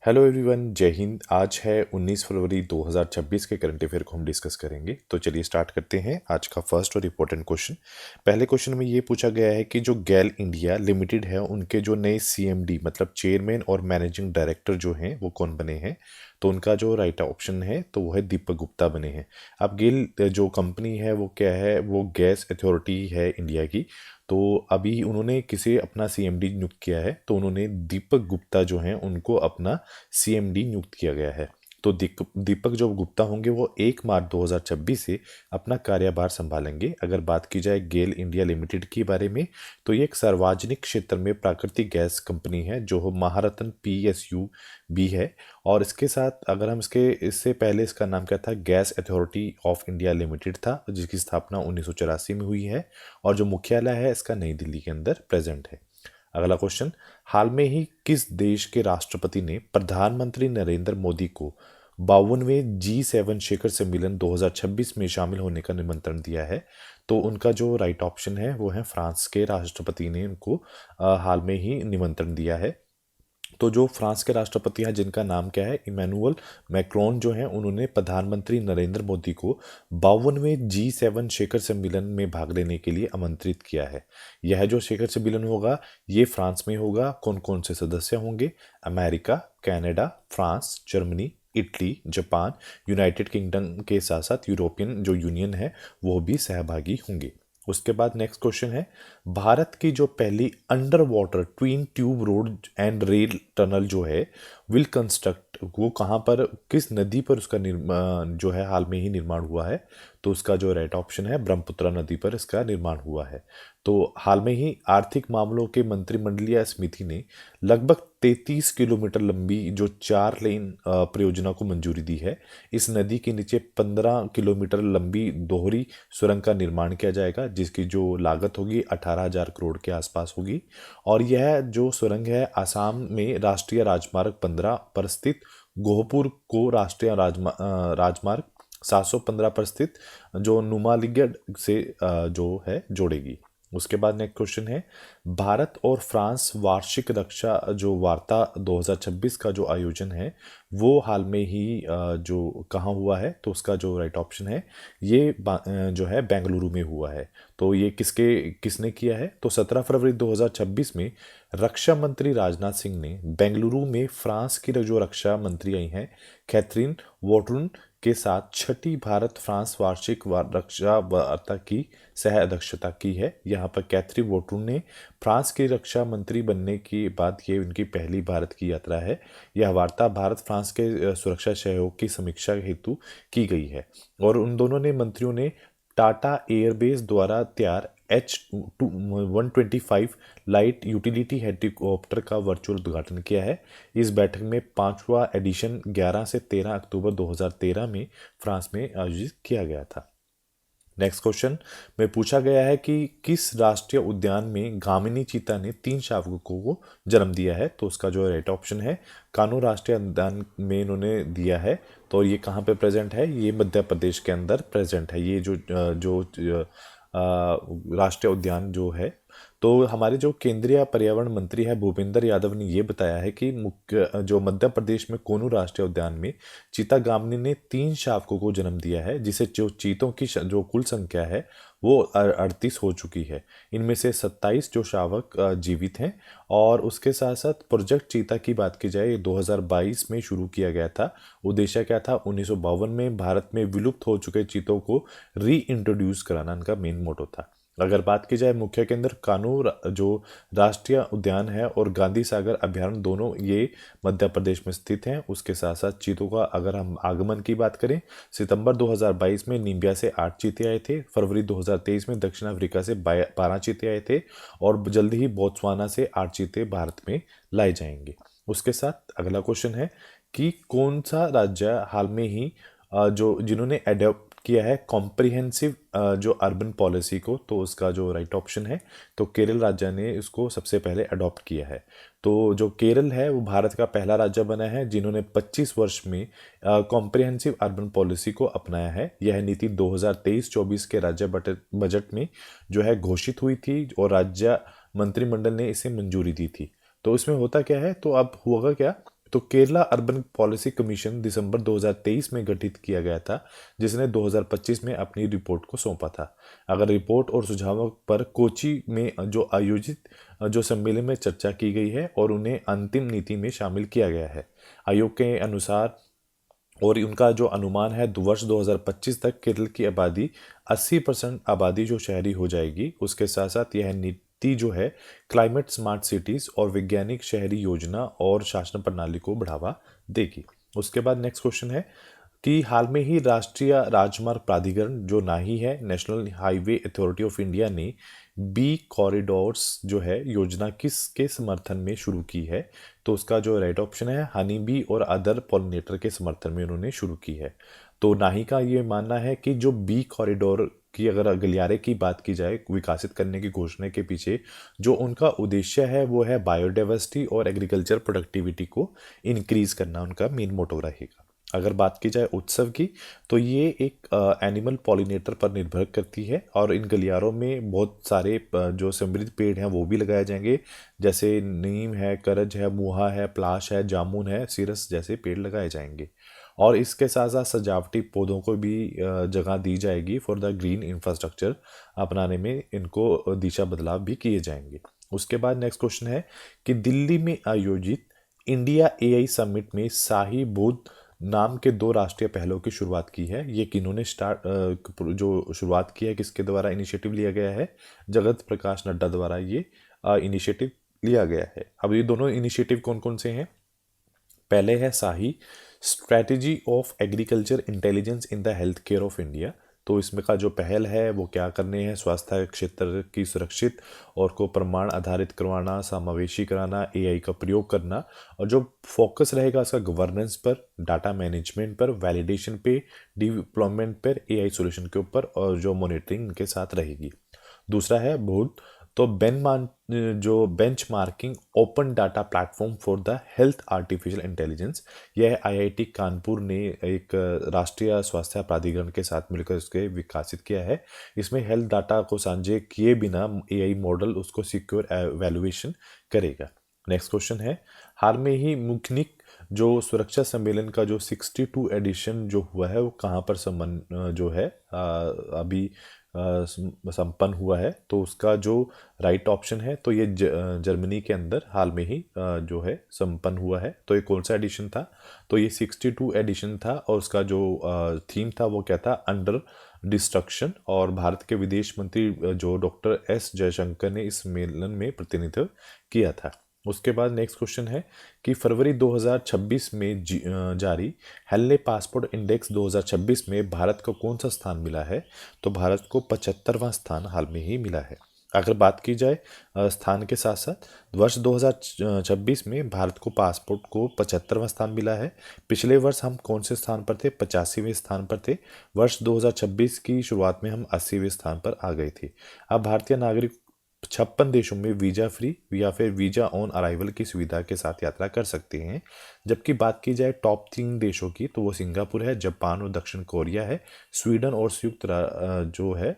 Hello everyone, जय हिंद। आज है 19 फरवरी 2026 के करंट अफेयर को हम डिस्कस करेंगे। तो चलिए स्टार्ट करते हैं आज का फर्स्ट और इम्पोर्टेंट क्वेश्चन। पहले क्वेश्चन में ये पूछा गया है कि जो गैल इंडिया लिमिटेड है उनके जो नए सीएमडी मतलब चेयरमैन और मैनेजिंग डायरेक्टर जो हैं वो कौन बने हैं। तो उनका जो राइट ऑप्शन है तो वो है दीपक गुप्ता बने हैं। अब गेल जो कंपनी है वो क्या है, वो गैस अथॉरिटी है इंडिया की। तो अभी उन्होंने किसे अपना सीएमडी नियुक्त किया है, तो उन्होंने दीपक गुप्ता जो हैं उनको अपना सीएमडी नियुक्त किया गया है। तो दीपक जो गुप्ता होंगे वो 1 मार्च 2026 से अपना कार्यभार संभालेंगे। अगर बात की जाए गेल इंडिया लिमिटेड के बारे में, तो ये एक सार्वजनिक क्षेत्र में प्राकृतिक गैस कंपनी है जो महारत्न पीएसयू भी है। और इसके साथ अगर हम इससे पहले इसका नाम क्या था, gas authority of India limited था, जिसकी स्थापना 1984 में हुई है। और जो मुख्यालय है इसका नई दिल्ली के अंदर प्रेजेंट है। अगला क्वेश्चन, हाल में ही किस देश के राष्ट्रपति ने प्रधानमंत्री नरेंद्र मोदी को 52वें G7 शिखर सम्मेलन 2026 में शामिल होने का निमंत्रण दिया है। तो उनका जो राइट ऑप्शन है वो है फ्रांस के राष्ट्रपति ने उनको हाल में ही निमंत्रण दिया है। तो जो फ्रांस के राष्ट्रपति हैं जिनका नाम क्या है, इमैनुअल मैक्रोन जो हैं, उन्होंने प्रधानमंत्री नरेंद्र मोदी को 52वें G7 शिखर सम्मेलन में भाग लेने के लिए आमंत्रित किया है। यह जो शिखर सम्मेलन होगा ये फ्रांस में होगा। कौन कौन से सदस्य होंगे? America, Canada, France, Germany, Italy, Japan, United kingdom के साथ साथ यूरोपियन जो यूनियन है वो भी सहभागी होंगे। उसके बाद नेक्स्ट क्वेश्चन है, भारत की जो पहली under water twin tube road and rail tunnel जो है विल कंस्ट्रक्ट, वो कहाँ पर, किस नदी पर उसका निर्माण जो है हाल में ही निर्माण हुआ है। तो उसका जो राइट ऑप्शन है ब्रह्मपुत्र नदी पर इसका निर्माण हुआ है। तो हाल में ही आर्थिक मामलों के मंत्रिमंडलीय समिति ने लगभग 33 किलोमीटर लंबी जो 4 लेन परियोजना को मंजूरी दी है। इस नदी के नीचे 15 किलोमीटर लंबी दोहरी सुरंग का निर्माण किया जाएगा, जिसकी जो लागत होगी 18,000 करोड़ के आसपास होगी। और यह जो सुरंग है आसाम में राष्ट्रीय राजमार्ग 15 पर स्थित गोहपुर को राष्ट्रीय राजमार्ग 715 पर स्थित जो नुमालीगढ़ से जो है जोड़ेगी। उसके बाद नेक्स्ट क्वेश्चन है, भारत और फ्रांस वार्षिक रक्षा जो वार्ता 2026 का जो आयोजन है वो हाल में ही जो कहाँ हुआ है। तो उसका जो राइट ऑप्शन है ये जो है बेंगलुरु में हुआ है। तो ये किसने किया है? तो 17 फरवरी 2026 में रक्षा मंत्री राजनाथ सिंह ने बेंगलुरु में फ्रांस की जो रक्षा मंत्री आई हैं कैथरीन वॉटरून के साथ छठी भारत फ्रांस वार्षिक रक्षा वार्ता की सह अध्यक्षता की है। यहाँ पर कैथरी वॉटरून ने फ्रांस के रक्षा मंत्री बनने के बाद ये उनकी पहली भारत की यात्रा है। यह वार्ता भारत फ्रांस के सुरक्षा सहयोग की समीक्षा हेतु की गई है। और उन दोनों ने मंत्रियों ने टाटा एयरबेस द्वारा तैयार H125 लाइट यूटिलिटी हेलीकॉप्टर का वर्चुअल उद्घाटन किया है। इस बैठक में 5वां एडिशन 11 से 13 अक्टूबर 2013 में फ्रांस में आयोजित किया गया था। नेक्स्ट क्वेश्चन में पूछा गया है कि किस राष्ट्रीय उद्यान में गामिनी चीता ने 3 शावकों को जन्म दिया है। तो उसका जो राइट ऑप्शन है कान्हो राष्ट्रीय उद्यान में इन्होंने दिया है। तो ये कहाँ पे प्रेजेंट है? ये मध्य प्रदेश के अंदर प्रेजेंट है। ये जो राष्ट्रीय उद्यान जो है। तो हमारे जो केंद्रीय पर्यावरण मंत्री है भूपेंद्र यादव ने ये बताया है कि मुख्य जो मध्य प्रदेश में कोनू राष्ट्रीय उद्यान में चीता गामनी ने 3 शावकों को जन्म दिया है, जिसे जो चीतों की जो कुल संख्या है वो 38 हो चुकी है। इनमें से 27 जो शावक जीवित हैं। और उसके साथ साथ प्रोजेक्ट चीता की बात की जाए 2022 में शुरू किया गया था। उद्देश्य क्या था? 1952 में भारत में विलुप्त हो चुके चीतों को री इंट्रोड्यूस कराना इनका मेन मोटो था। अगर बात की जाए मुख्य केंद्र कान्हो जो राष्ट्रीय उद्यान है और गांधी सागर अभ्यारण्य दोनों ये मध्य प्रदेश में स्थित हैं। उसके साथ साथ चीतों का अगर हम आगमन की बात करें, सितंबर 2022 में नीबिया से 8 चीते आए थे, फरवरी 2023 में दक्षिण अफ्रीका से 12 चीते आए थे और जल्द ही बोत्सवाना से 8 चीते भारत में लाए जाएंगे। उसके साथ अगला क्वेश्चन है कि कौन सा राज्य हाल में ही जिन्होंने एडॉप्ट किया है कॉम्प्रिहेंसिव जो अर्बन पॉलिसी को। तो उसका जो राइट ऑप्शन है तो केरल राज्य ने इसको सबसे पहले अडॉप्ट किया है। तो जो केरल है वो भारत का पहला राज्य बना है जिन्होंने 25 वर्ष में कॉम्प्रिहेंसिव अर्बन पॉलिसी को अपनाया है। यह नीति 2023-24 के राज्य बजट में जो है घोषित हुई थी और राज्य मंत्रिमंडल ने इसे मंजूरी दी थी। तो इसमें होता क्या है, तो अब होगा क्या, तो केरला अर्बन पॉलिसी कमीशन दिसंबर 2023 में गठित किया गया था, जिसने 2025 में अपनी रिपोर्ट को सौंपा था। अगर रिपोर्ट और सुझावों पर कोची में जो आयोजित जो सम्मेलन में चर्चा की गई है और उन्हें अंतिम नीति में शामिल किया गया है। आयोग के अनुसार और उनका जो अनुमान है वर्ष 2025 तक केरल की आबादी 80% आबादी जो शहरी हो जाएगी। उसके साथ साथ यह नीति जो है क्लाइमेट स्मार्ट सिटीज और वैज्ञानिक शहरी योजना और शासन प्रणाली को बढ़ावा देगी। उसके बाद नेक्स्ट क्वेश्चन है कि हाल में ही राष्ट्रीय राजमार्ग प्राधिकरण जो नाही है, national highway authority of India ने बी कॉरिडोर्स जो है योजना किसके समर्थन में शुरू की है? तो उसका जो राइट ऑप्शन है हनी बी और अदर पॉलिनेटर के समर्थन में उन्होंने शुरू की है। तो नाही का ये मानना है कि जो बी कॉरिडोर की अगर गलियारे की बात की जाए विकसित करने की घोषणा के पीछे जो उनका उद्देश्य है वो है बायोडाइवर्सिटी और एग्रीकल्चर प्रोडक्टिविटी को इंक्रीज करना, उनका मेन मोटो रहेगा। अगर बात की जाए उत्सव की तो ये एक एनिमल पॉलिनेटर पर निर्भर करती है और इन गलियारों में बहुत सारे जो समृद्ध पेड़ हैं वो भी लगाए जाएंगे, जैसे नीम है, करज है, मुहा है, पलाश है, जामुन है, सीरस जैसे पेड़ लगाए जाएंगे। और इसके साथ साथ सजावटी पौधों को भी जगह दी जाएगी फॉर द ग्रीन इंफ्रास्ट्रक्चर अपनाने में, इनको दिशा बदलाव भी किए जाएंगे। उसके बाद नेक्स्ट क्वेश्चन है कि दिल्ली में आयोजित इंडिया एआई समिट में शाही बुद्ध नाम के दो राष्ट्रीय पहलों की शुरुआत की है। ये किन्होंने जो शुरुआत की है किसके द्वारा इनिशिएटिव लिया गया है? जगत प्रकाश नड्डा द्वारा ये इनिशिएटिव लिया गया है। अब ये दोनों इनिशिएटिव कौन कौन से हैं? पहले है शाही strategy of agriculture intelligence in the health care of India. तो इसमें का जो पहल है वो क्या करने हैं? स्वास्थ्य क्षेत्र की सुरक्षित और को प्रमाण आधारित करवाना, समावेशी कराना, एआई का प्रयोग करना, और जो फोकस रहेगा इसका गवर्नेंस पर, डाटा मैनेजमेंट पर, वैलिडेशन पे, डिप्लॉयमेंट पर, एआई सॉल्यूशन के ऊपर, और जो मॉनिटरिंग इनके साथ रहेगी। दूसरा है बहुत तो जो benchmarking open data platform for the health artificial intelligence, यह आईआईटी कानपुर ने एक राष्ट्रीय स्वास्थ्य प्राधिकरण के साथ मिलकर इसके विकसित किया है। इसमें हेल्थ डाटा को साझे किए बिना एआई मॉडल उसको सिक्योर एवेल्युएशन करेगा। नेक्स्ट क्वेश्चन है हाल में ही मुख्निक जो सुरक्षा सम्मेलन का जो 62 एडिशन जो हुआ है वो कहाँ पर जो है अभी संपन्न हुआ है? तो उसका जो राइट ऑप्शन है तो ये जर्मनी के अंदर हाल में ही जो है संपन्न हुआ है। तो ये कौन सा एडिशन था? तो ये 62 एडिशन था और उसका जो थीम था वो क्या था? Under destruction. और भारत के विदेश मंत्री जो डॉक्टर एस जयशंकर ने इस सम्मेलन में प्रतिनिधित्व किया था। उसके बाद नेक्स्ट क्वेश्चन है कि फरवरी 2026 में जारी हेल्ले पासपोर्ट इंडेक्स 2026 में भारत को कौन सा स्थान मिला है? तो भारत को 75वां स्थान हाल में ही मिला है। अगर बात की जाए स्थान के साथ साथ वर्ष 2026 में भारत को पासपोर्ट को 75वां स्थान मिला है। पिछले वर्ष हम कौन से स्थान पर थे? 85वें स्थान पर थे। वर्ष 2026 की शुरुआत में हम 80वें स्थान पर आ गए थे। अब भारतीय नागरिक 56 देशों में वीजा फ्री या फिर वीजा ऑन अराइवल की सुविधा के साथ यात्रा कर सकते हैं। जबकि बात की जाए टॉप 3 देशों की तो वो सिंगापुर है, जापान और दक्षिण कोरिया है, स्वीडन और संयुक्त जो है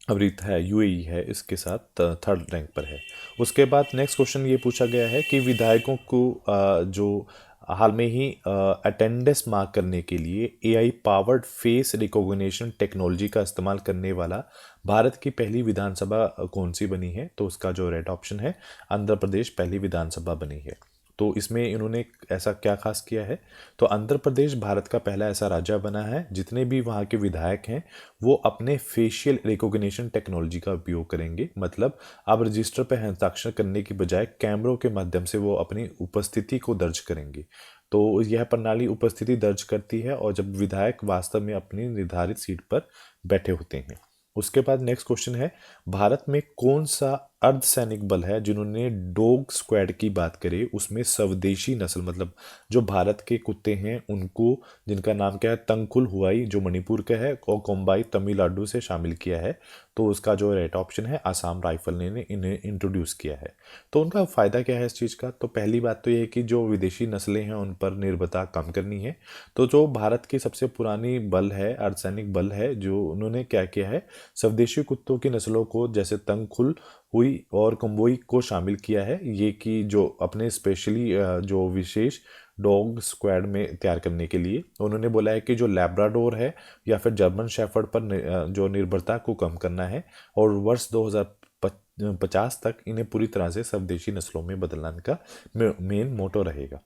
अमरीत है, यूएई है, इसके साथ थर्ड रैंक पर है। उसके बाद नेक्स्ट क्वेश्चन ये पूछा गया है कि विधायकों को जो हाल में ही अटेंडेंस मार्क करने के लिए AI powered face recognition technology का इस्तेमाल करने वाला भारत की पहली विधानसभा कौन सी बनी है? तो उसका जो राइट ऑप्शन है आंध्र प्रदेश पहली विधानसभा बनी है। तो इसमें इन्होंने ऐसा क्या खास किया है? तो आंध्र प्रदेश भारत का पहला ऐसा राज्य बना है जितने भी वहाँ के विधायक हैं वो अपने फेशियल रिकॉग्निशन टेक्नोलॉजी का उपयोग करेंगे। मतलब अब रजिस्टर पर हस्ताक्षर करने की बजाय कैमरों के माध्यम से वो अपनी उपस्थिति को दर्ज करेंगे। तो यह प्रणाली उपस्थिति दर्ज करती है और जब विधायक वास्तव में अपनी निर्धारित सीट पर बैठे होते हैं। उसके बाद नेक्स्ट क्वेश्चन है भारत में कौन सा अर्धसैनिक बल है जिन्होंने डॉग स्क्वाड की बात करें उसमें स्वदेशी नस्ल मतलब जो भारत के कुत्ते हैं उनको, जिनका नाम क्या है? तंगखुल हुआई जो मणिपुर का है और कोम्बाई तमिलनाडु से शामिल किया है। तो उसका जो राइट ऑप्शन है आसाम राइफल ने इन्हें इंट्रोड्यूस किया है। तो उनका फ़ायदा क्या है इस चीज़ का? तो पहली बात तो ये है कि जो विदेशी नस्लें हैं उन पर निर्भरता कम करनी है। तो जो भारत की सबसे पुरानी बल है, अर्धसैनिक बल है, जो उन्होंने क्या किया है स्वदेशी कुत्तों की नस्लों को जैसे तंगखुल हुई और कंबोई को शामिल किया है, ये कि जो अपने स्पेशली जो विशेष डॉग स्क्वाड में तैयार करने के लिए। उन्होंने बोला है कि जो लैब्राडोर है या फिर जर्मन शेफर्ड पर जो निर्भरता को कम करना है और वर्ष 2050 तक इन्हें पूरी तरह से स्वदेशी नस्लों में बदलना का मेन मोटो रहेगा।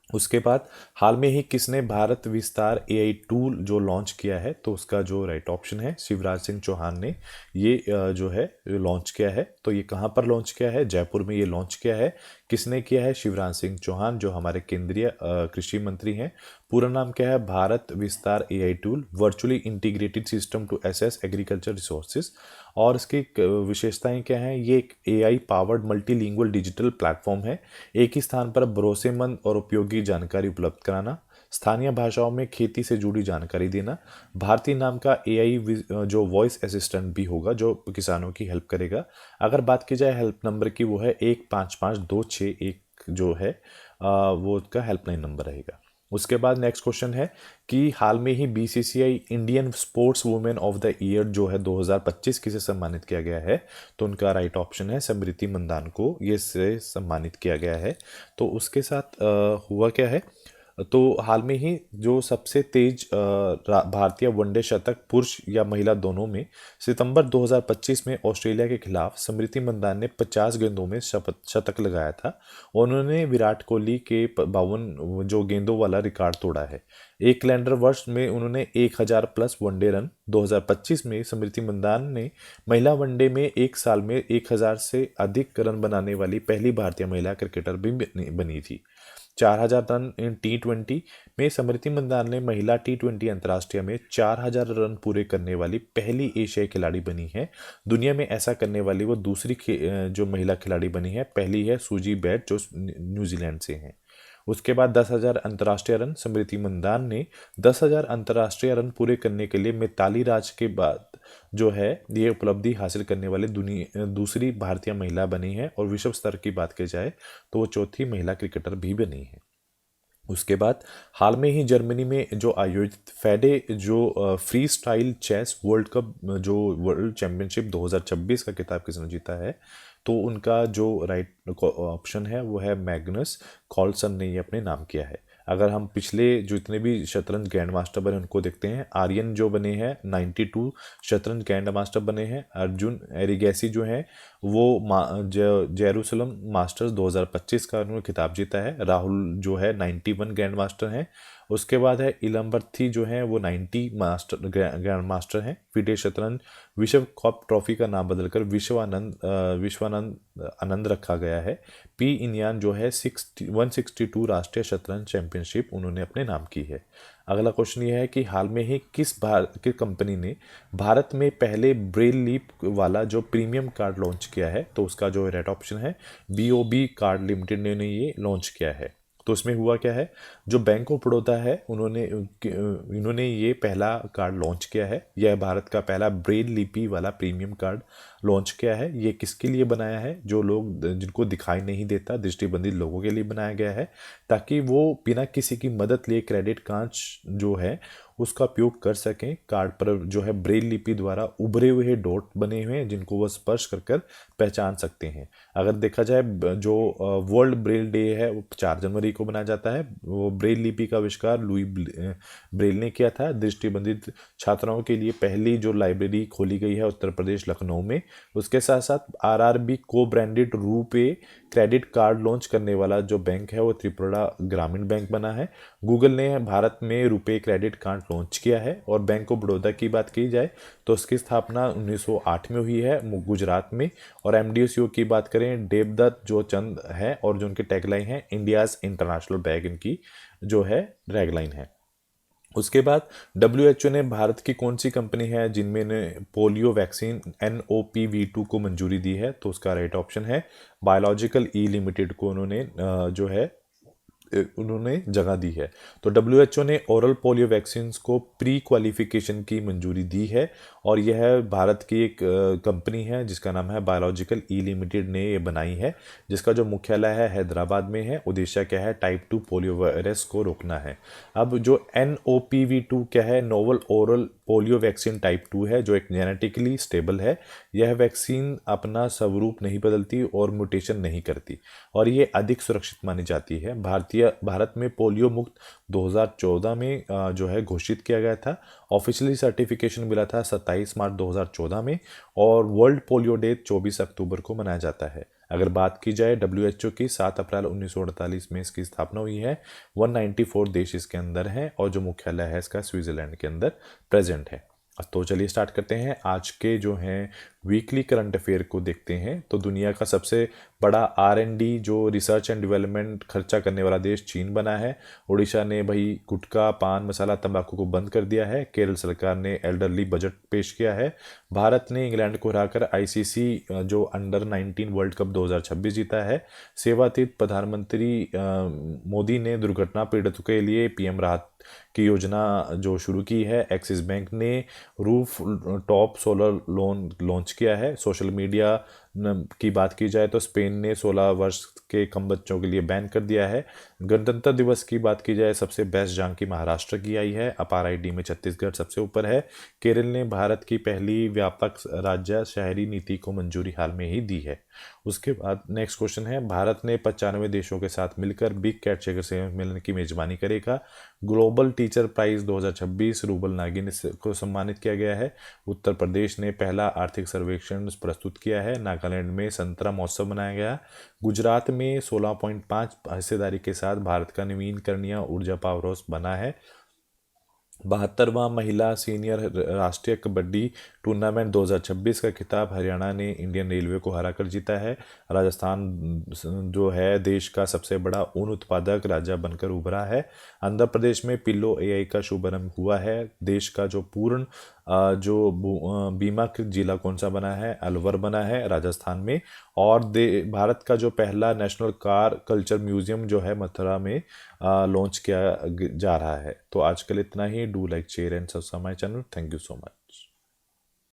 उसके बाद हाल में ही किसने भारत विस्तार एआई टूल जो लॉन्च किया है, तो उसका जो राइट ऑप्शन है शिवराज सिंह चौहान ने ये जो है लॉन्च किया है। तो ये कहाँ पर लॉन्च किया है? जयपुर में ये लॉन्च किया है। किसने किया है? शिवराज सिंह चौहान, जो हमारे केंद्रीय कृषि मंत्री हैं। पूरा नाम क्या है? Bharat Vistaar AI tool, virtually integrated system to access agriculture resources. और इसकी विशेषताएं क्या हैं? ये एक AI powered multilingual digital platform है। एक ही स्थान पर भरोसेमंद और उपयोगी जानकारी उपलब्ध कराना, स्थानीय भाषाओं में खेती से जुड़ी जानकारी देना, भारतीय नाम का एआई जो वॉइस असिस्टेंट भी होगा जो किसानों की हेल्प करेगा। अगर बात की जाए हेल्प नंबर की, वो है 155261 जो है वो उसका हेल्पलाइन नंबर रहेगा। उसके बाद नेक्स्ट क्वेश्चन है कि हाल में ही BCCI Indian sports women of the year जो है 2025 किसे सम्मानित किया गया है? तो उनका राइट ऑप्शन है स्मृति मंदान को ये से सम्मानित किया गया है। तो उसके साथ हुआ क्या है, तो हाल में ही जो सबसे तेज भारतीय वनडे शतक पुरुष या महिला दोनों में सितंबर 2025 में ऑस्ट्रेलिया के खिलाफ स्मृति मंदान ने 50 गेंदों में शतक लगाया था। उन्होंने विराट कोहली के 52 जो गेंदों वाला रिकॉर्ड तोड़ा है। एक कैलेंडर वर्ष में उन्होंने 1000 प्लस वनडे रन। 2025 में स्मृति मंदान ने महिला वनडे में एक साल में 1000 से अधिक रन बनाने वाली पहली भारतीय महिला क्रिकेटर भी बनी थी। 4000 रन इन टी20 में स्मृति मंदान ने महिला टी20 अंतर्राष्ट्रीय में 4000 रन पूरे करने वाली पहली एशियाई खिलाड़ी बनी है। दुनिया में ऐसा करने वाली वो दूसरी जो महिला खिलाड़ी बनी है। पहली है सूजी बैट जो न्यूजीलैंड से हैं। उसके बाद 10,000 अंतर्राष्ट्रीय रन। स्मृति मंदान ने 10,000 अंतर्राष्ट्रीय रन पूरे करने के लिए मिताली राज के बाद जो है ये उपलब्धि हासिल करने वाले दूसरी भारतीय महिला बनी है। और विश्व स्तर की बात की जाए तो वो चौथी महिला क्रिकेटर भी बनी है। उसके बाद हाल में ही जर्मनी में जो आयोजित फेडे जो freestyle chess world cup जो वर्ल्ड चैंपियनशिप 2026 का खिताब किसने जीता है? तो उनका जो राइट ऑप्शन है वो है मैग्नस कार्लसन ने ये अपने नाम किया है। अगर हम पिछले जितने भी शतरंज ग्रैंड मास्टर बने उनको देखते हैं, आर्यन जो बने हैं 92 शतरंज ग्रैंड मास्टर बने हैं। अर्जुन एरिगैसी जो हैं वो जेरूसलम मास्टर्स 2025 का उन्होंने खिताब जीता है। राहुल जो है 91 ग्रैंड मास्टर हैं। उसके बाद है इलम्बर्थी जो है वो 90 मास्टर ग्रैंड मास्टर हैं। फिडे शतरंज विश्व कप ट्रॉफी का नाम बदलकर विश्वानंद आनंद रखा गया है। पी इनियान जो है 162 राष्ट्रीय शतरंज चैंपियनशिप उन्होंने अपने नाम की है। अगला क्वेश्चन ये है कि हाल में ही किस कंपनी ने भारत में पहले ब्रेल लीप वाला जो प्रीमियम कार्ड लॉन्च किया है? तो उसका जो राइट ऑप्शन है BOB कार्ड लिमिटेड ने ये लॉन्च किया है। तो इसमें हुआ क्या है, जो बैंक ऑफ बड़ौदा है इन्होंने ये पहला कार्ड लॉन्च किया है। यह भारत का पहला ब्रेल लिपि वाला प्रीमियम कार्ड लॉन्च किया है। ये किसके लिए बनाया है? जो लोग जिनको दिखाई नहीं देता, दृष्टिबंधित लोगों के लिए बनाया गया है, ताकि वो बिना किसी की मदद लिए क्रेडिट कार्ड जो है उसका उपयोग कर सकें। कार्ड पर जो है ब्रेल लिपि द्वारा उभरे हुए डॉट बने हुए हैं जिनको वह स्पर्श कर पहचान सकते हैं। अगर देखा जाए जो वर्ल्ड ब्रेल डे है वो 4 जनवरी को मनाया जाता है। वो ब्रेल लिपि का आविष्कार लुई ब्रेल ने किया था। दृष्टिबंधित छात्राओं के लिए पहली जो लाइब्रेरी खोली गई है उत्तर प्रदेश लखनऊ में। उसके साथ साथ RRB को ब्रांडेड रूपे क्रेडिट कार्ड लॉन्च करने वाला जो बैंक है वो त्रिपुरा ग्रामीण बैंक बना है। गूगल ने भारत में रुपे क्रेडिट कार्ड लॉन्च किया है। और बैंक ऑफ बड़ौदा की बात की जाए तो उसकी स्थापना 1908 में हुई है गुजरात में। और MDO की बात करें देवदत्त जो चंद है और जो उनकी टैगलाइन है इंडियाज इंटरनेशनल बैंक इनकी जो है टैगलाइन है। उसके बाद WHO ने भारत की कौन सी कंपनी है जिनमें ने पोलियो वैक्सीन NOPV2 को मंजूरी दी है? तो उसका राइट ऑप्शन है बायोलॉजिकल ई लिमिटेड को उन्होंने जगह दी है। तो WHO ने ओरल पोलियो वैक्सीन को प्री क्वालिफिकेशन की मंजूरी दी है। और यह भारत की एक कंपनी है जिसका नाम है बायोलॉजिकल ई लिमिटेड ने ये बनाई है, जिसका जो मुख्यालय है हैदराबाद में है। उद्देश्य क्या है? टाइप 2 पोलियो वायरस को रोकना है। अब जो NOPV2 क्या है? Novel oral polio vaccine type 2 है जो एक जेनेटिकली स्टेबल है। यह वैक्सीन अपना स्वरूप नहीं बदलती और म्यूटेशन नहीं करती और ये अधिक सुरक्षित मानी जाती है। भारत में पोलियो मुक्त 2014 में जो है घोषित किया गया था। ऑफिशियली सर्टिफिकेशन मिला था 27 मार्च 2014 में और वर्ल्ड पोलियो डे 24 अक्टूबर को मनाया जाता है। अगर बात की जाए WHO की, 7 अप्रैल 1948 में इसकी स्थापना हुई है। 194 देश इसके अंदर हैं और जो मुख्यालय है इसका स्विट्जरलैंड के अंदर प्रेजेंट है। तो चलिए स्टार्ट करते हैं। आज के जो हैं वीकली करंट अफेयर को देखते हैं। तो दुनिया का सबसे बड़ा R&D जो रिसर्च एंड डेवलपमेंट खर्चा करने वाला देश चीन बना है। उड़ीसा ने भाई गुटखा, पान मसाला, तंबाकू को बंद कर दिया है। केरल सरकार ने एल्डरली बजट पेश किया है। भारत ने इंग्लैंड को हराकर ICC जो अंडर 19 वर्ल्ड कप 2026 जीता है। सेवातीत प्रधानमंत्री मोदी ने दुर्घटना पीड़ितों के लिए PM राहत की योजना जो शुरू की है। एक्सिस बैंक ने roof top solar loan launch किया है। सोशल मीडिया की बात की जाए तो स्पेन ने 16 वर्ष के कम बच्चों के लिए बैन कर दिया है। गणतंत्र दिवस की बात की जाए सबसे बेस्ट झांकी महाराष्ट्र की आई है। अपार ID में छत्तीसगढ़ सबसे ऊपर है। केरल ने भारत की पहली व्यापक राज्य शहरी नीति को मंजूरी हाल में ही दी है। उसके बाद नेक्स्ट क्वेश्चन है, भारत ने 95 देशों के साथ मिलकर बिग कैट शिखर सम्मेलन की मेजबानी करेगा। ग्लोबल टीचर प्राइज 2026 रूबल नागिन को सम्मानित किया गया है। उत्तर प्रदेश ने पहला आर्थिक सर्वेक्षण प्रस्तुत किया है। नागालैंड में संतरा महोत्सव मनाया गया। गुजरात में 16.5 हिस्सेदारी के साथ भारत का नवीकरणीय ऊर्जा पावर हाउस बना है। 72वां महिला सीनियर राष्ट्रीय कबड्डी टूर्नामेंट 2026 का खिताब हरियाणा ने इंडियन रेलवे को हराकर जीता है। राजस्थान जो है देश का सबसे बड़ा ऊन उत्पादक राज्य बनकर उभरा है। आंध्र प्रदेश में पिल्लो AI का शुभारंभ हुआ है। देश का जो पूर्ण बीमाकृत जिला कौन सा बना है? अलवर बना है राजस्थान में। और भारत का जो पहला नेशनल कार कल्चर म्यूजियम जो है मथुरा में लॉन्च किया जा रहा है। तो आज के लिए इतना ही। Do like share and subscribe my channel. Thank you so much.